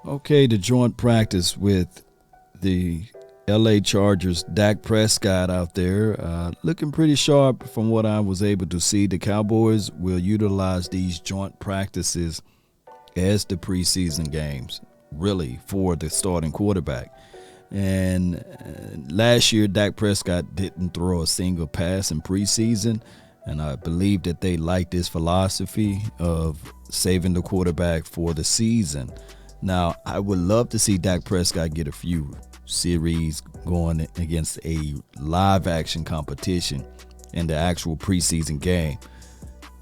Okay, the joint practice with the LA Chargers, Dak Prescott out there, looking pretty sharp from what I was able to see. The Cowboys will utilize these joint practices as the preseason games, really, for the starting quarterback. And last year, Dak Prescott didn't throw a single pass in preseason, and I believe that they like this philosophy of saving the quarterback for the season. Now, I would love to see Dak Prescott get a few series going against a live action competition in the actual preseason game.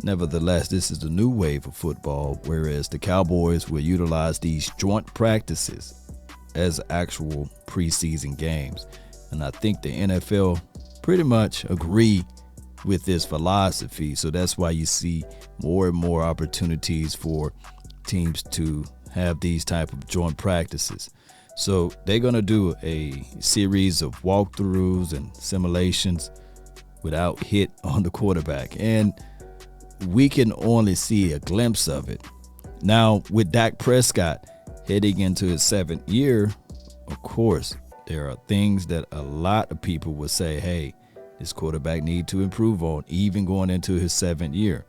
Nevertheless, this is the new wave of football, whereas the Cowboys will utilize these joint practices as actual preseason games. And I think the NFL pretty much agree with this philosophy. So that's why you see more and more opportunities for teams to have these type of joint practices. So they're going to do a series of walkthroughs and simulations without hit on the quarterback. And we can only see a glimpse of it. Now, with Dak Prescott heading into his 7th year, of course, there are things that a lot of people would say, hey, this quarterback need to improve on, even going into his 7th year.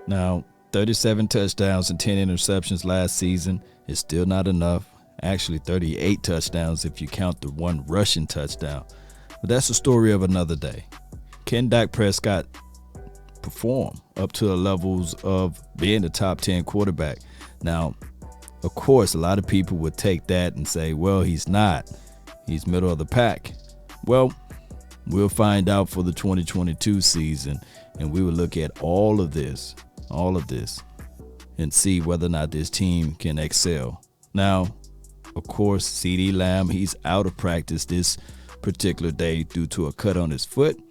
Now, 37 touchdowns and 10 interceptions last season is still not enough. Actually, 38 touchdowns if you count the one rushing touchdown. But that's the story of another day. Can Dak Prescott perform up to the levels of being the top 10 quarterback? Now, of course, a lot of people would take that and say, well, he's not. He's middle of the pack. Well, we'll find out for the 2022 season, and we will look at all of this, and see whether or not this team can excel. Now, of course, CeeDee Lamb, he's out of practice this particular day due to a cut on his foot.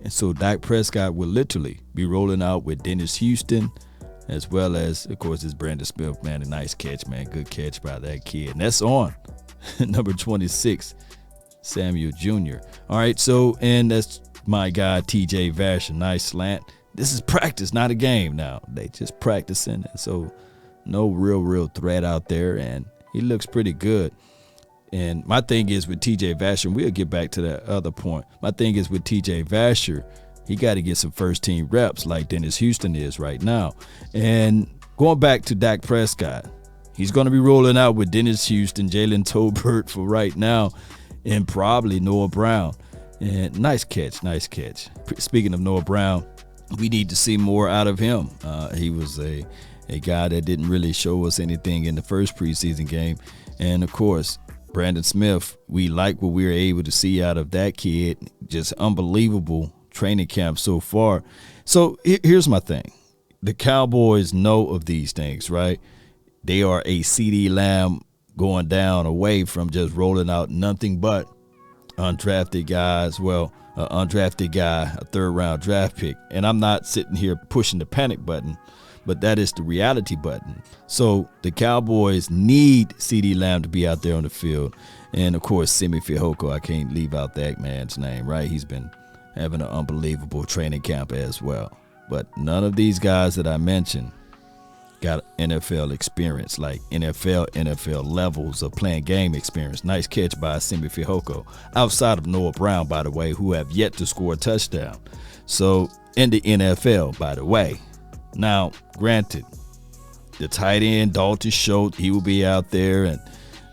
And so Dak Prescott will literally be rolling out with Dennis Houston, as well as, of course, this Brandon Smith, man. A nice catch, man. Good catch by that kid. And that's on number 26, Samuel Jr. All right, so, and that's my guy, TJ Vasher. Nice slant. This is practice, not a game now. They just practicing. And so no real threat out there. And he looks pretty good. And my thing is with TJ Vasher, and we'll get back to that other point. My thing is with TJ Vasher, he got to get some first team reps like Dennis Houston is right now. And going back to Dak Prescott, he's going to be rolling out with Dennis Houston, Jalen Tolbert for right now, and probably Noah Brown. And nice catch. Speaking of Noah Brown, we need to see more out of him. He was a guy that didn't really show us anything in the first preseason game. And, of course, Brandon Smith, we like what we were able to see out of that kid. Just unbelievable training camp so far. So here's my thing. The Cowboys know of these things, right? They are a CeeDee Lamb going down away from just rolling out nothing but undrafted guys. Well, an undrafted guy, a third-round draft pick. And I'm not sitting here pushing the panic button, but that is the reality button. So the Cowboys need CeeDee Lamb to be out there on the field. And, of course, Simi Fehoko, I can't leave out that man's name, right? He's been having an unbelievable training camp as well. But none of these guys that I mentioned got NFL experience, like NFL levels of playing game experience. Nice catch by Simi Fehoko, outside of Noah Brown, by the way, who have yet to score a touchdown. So in the NFL, by the way. Now, granted, the tight end, Dalton Schultz, he will be out there.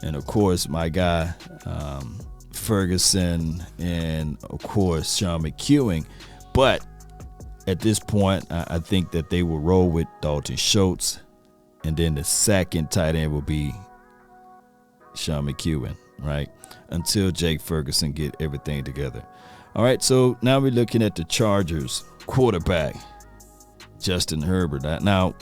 And of course, my guy, Ferguson, and, of course, Sean McEwen. But at this point, I think that they will roll with Dalton Schultz. And then the second tight end will be Sean McEwen, right? Until Jake Ferguson get everything together. All right, so now we're looking at the Chargers quarterback, Justin Herbert. Now,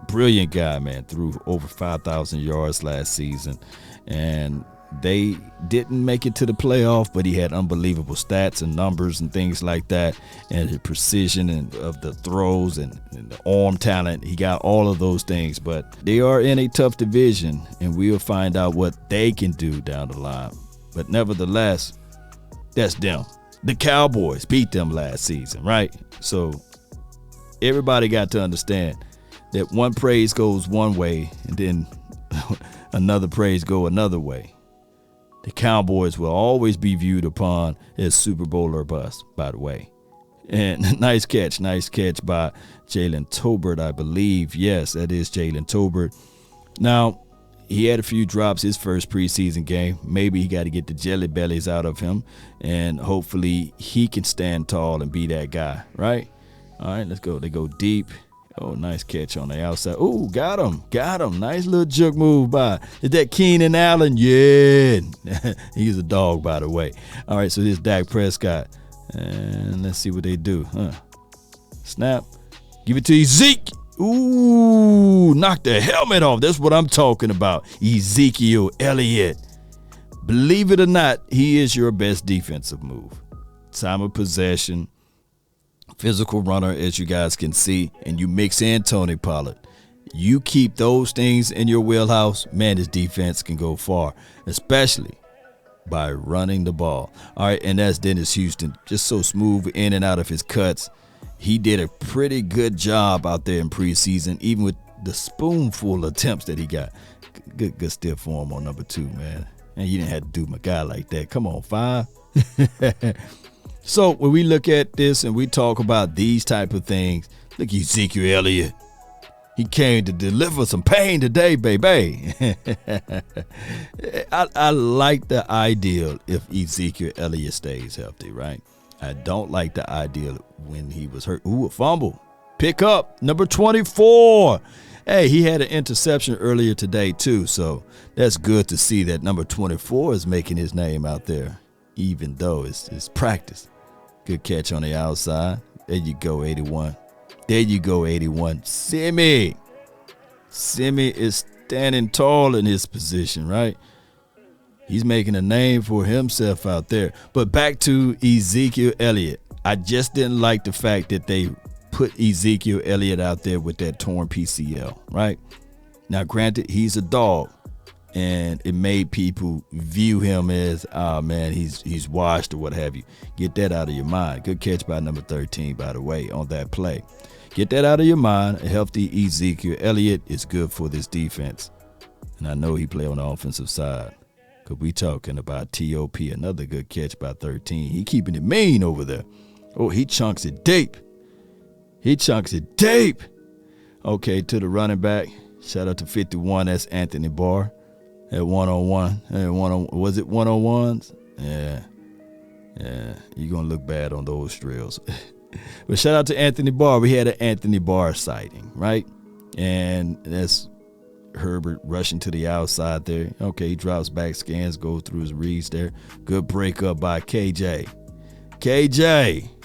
brilliant guy, man. Threw over 5,000 yards last season. And they didn't make it to the playoff, but he had unbelievable stats and numbers and things like that. And the precision of the throws and the arm talent. He got all of those things. But they are in a tough division, and we'll find out what they can do down the line. But nevertheless, that's them. The Cowboys beat them last season, right? So everybody got to understand that one praise goes one way, and then another praise go another way. The Cowboys will always be viewed upon as Super Bowl or bust, by the way. And nice catch by Jalen Tolbert, I believe. Yes, that is Jalen Tolbert. Now, he had a few drops his first preseason game. Maybe he got to get the jelly bellies out of him, and hopefully he can stand tall and be that guy, right? All right, let's go. They go deep. Oh, nice catch on the outside. Oh, got him. Nice little juke move by. Is that Keenan Allen? Yeah. He's a dog, by the way. All right, so this is Dak Prescott. And let's see what they do. Snap. Give it to Ezekiel. Ooh, knock the helmet off. That's what I'm talking about. Ezekiel Elliott. Believe it or not, he is your best defensive move. Time of possession, physical runner, as you guys can see, and you mix in Tony Pollard. You keep those things in your wheelhouse, man, this defense can go far, especially by running the ball. All right, and that's Dennis Houston, just so smooth in and out of his cuts. He did a pretty good job out there in preseason, even with the spoonful of attempts that he got. Good stiff form on number 2, man. And you didn't have to do my guy like that. Come on, 5. So when we look at this and we talk about these type of things, look at Ezekiel Elliott. He came to deliver some pain today, baby. I like the ideal if Ezekiel Elliott stays healthy, right? I don't like the ideal when he was hurt. Ooh, a fumble. Pick up, number 24. Hey, he had an interception earlier today, too, so that's good to see that number 24 is making his name out there, even though it's practice. Good catch on the outside. There you go, 81. There you go, 81. Simi is standing tall in his position, right? He's making a name for himself out there. But back to Ezekiel Elliott. I just didn't like the fact that they put Ezekiel Elliott out there with that torn PCL, right? Now, granted, he's a dog, and it made people view him as, oh, man, he's washed or what have you. Get that out of your mind. Good catch by number 13, by the way, on that play. Get that out of your mind. A healthy Ezekiel Elliott is good for this defense. And I know he play on the offensive side. Because we talking about T.O.P., another good catch by 13. He keeping it mean over there. Oh, he chunks it deep. Okay, to the running back. Shout out to 51. That's Anthony Barr. At one-on-one. Was it one-on-ones? Yeah. You're going to look bad on those drills. But shout out to Anthony Barr. We had an Anthony Barr sighting, right? And that's Herbert rushing to the outside there. Okay, he drops back, scans, goes through his reads there. Good breakup by KJ.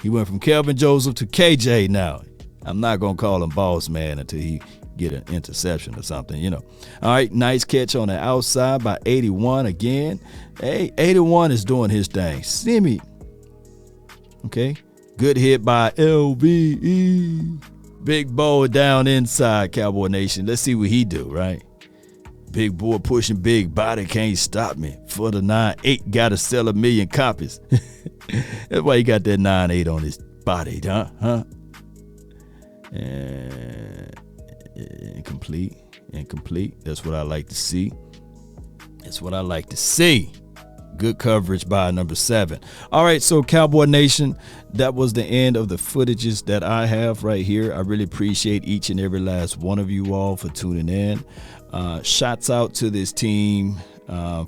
He went from Kelvin Joseph to KJ now. I'm not going to call him boss man until he get an interception or something, you know. All right, nice catch on the outside by 81 again. Hey, 81 is doing his thing. Simi. Okay, good hit by LVE. Big boy down inside, Cowboy Nation. Let's see what he do, right? Big boy pushing big body, can't stop me. For the 9-8, got to sell 1 million copies. That's why he got that 9-8 on his body, huh? And incomplete. That's what I like to see. Good coverage by number 7. All right, so Cowboy Nation, that was the end of the footages that I have right here. I really appreciate each and every last one of you all for tuning in. Shots out to this team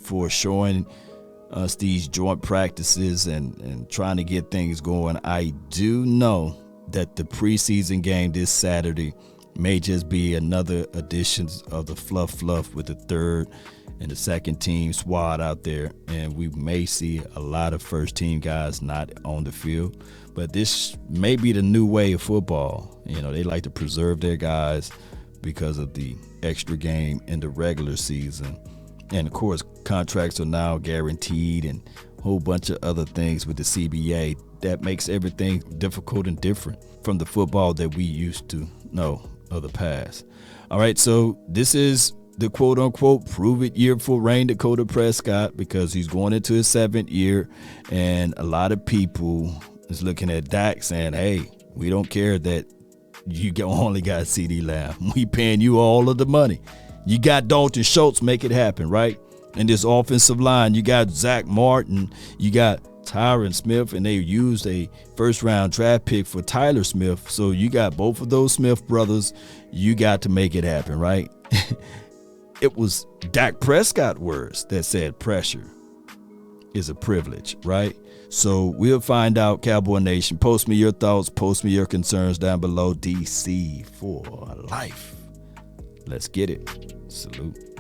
for showing us these joint practices and trying to get things going. I do know that the preseason game this Saturday may just be another edition of the fluff with the third and the second team squad out there, and we may see a lot of first team guys not on the field. But this may be the new way of football. You know, they like to preserve their guys because of the extra game in the regular season. And of course, contracts are now guaranteed and a whole bunch of other things with the CBA that makes everything difficult and different from the football that we used to know of the past. All right, so this is the quote-unquote prove-it year for Dak Prescott, because he's going into his 7th year, and a lot of people is looking at Dak saying, hey, we don't care that you only got CeeDee Lamb. We paying you all of the money. You got Dalton Schultz, make it happen, right? And this offensive line, you got Zach Martin, you got Tyron Smith, and they used a first-round draft pick for Tyler Smith. So you got both of those Smith brothers. You got to make it happen, right? It was Dak Prescott words that said pressure is a privilege, right? So we'll find out, Cowboy Nation. Post me your thoughts, post me your concerns down below. DC for life. Let's get it. Salute.